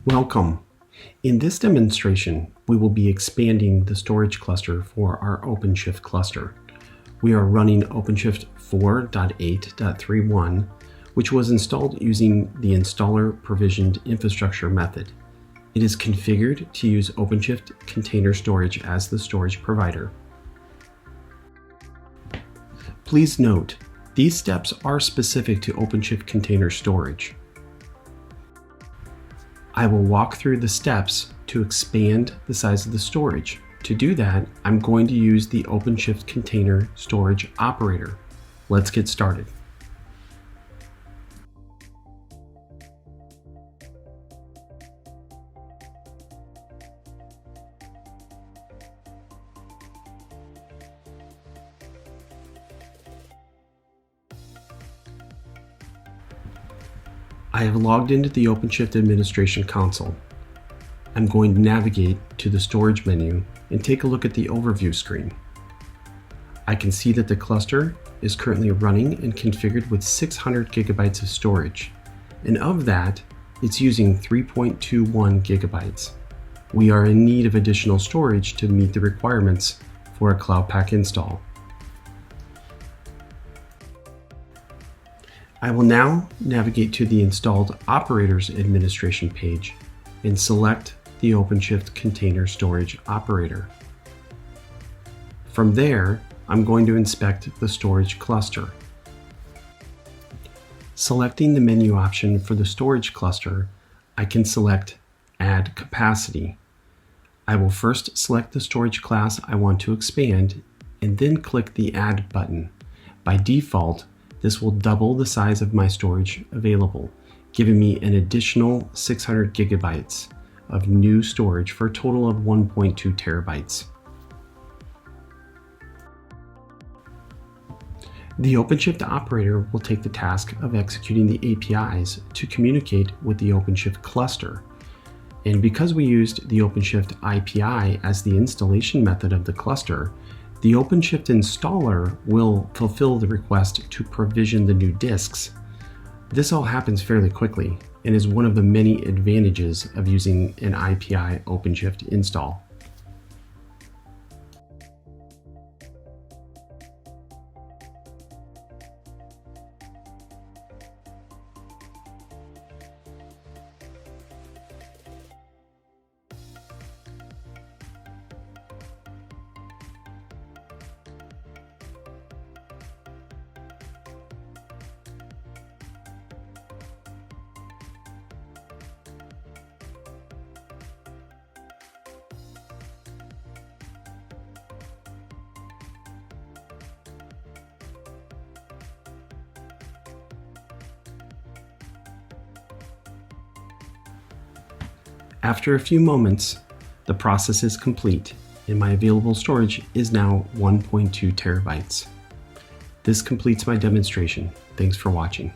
Welcome. In this demonstration, we will be expanding the storage cluster for our OpenShift cluster. We are running OpenShift 4.8.31, which was installed using the installer provisioned infrastructure method. It is configured to use OpenShift Container Storage as the storage provider. Please note, these steps are specific to OpenShift Container Storage. I will walk through the steps to expand the size of the storage. To do that, I'm going to use the OpenShift Container Storage operator. Let's get started. I have logged into the OpenShift Administration Console. I'm going to navigate to the Storage menu and take a look at the Overview screen. I can see that the cluster is currently running and configured with 600 gigabytes of storage, and of that, it's using 3.21 gigabytes. We are in need of additional storage to meet the requirements for a Cloud Pak install. I will now navigate to the Installed Operators Administration page and select the OpenShift Container Storage operator. From there, I'm going to inspect the storage cluster. Selecting the menu option for the storage cluster, I can select Add Capacity. I will first select the storage class I want to expand and then click the Add button. By default, this will double the size of my storage available, giving me an additional 600 gigabytes of new storage for a total of 1.2 terabytes. The OpenShift operator will take the task of executing the APIs to communicate with the OpenShift cluster. And because we used the OpenShift IPI as the installation method of the cluster, the OpenShift installer will fulfill the request to provision the new disks. This all happens fairly quickly and is one of the many advantages of using an IPI OpenShift install. After a few moments, the process is complete and my available storage is now 1.2 terabytes. This completes my demonstration. Thanks for watching.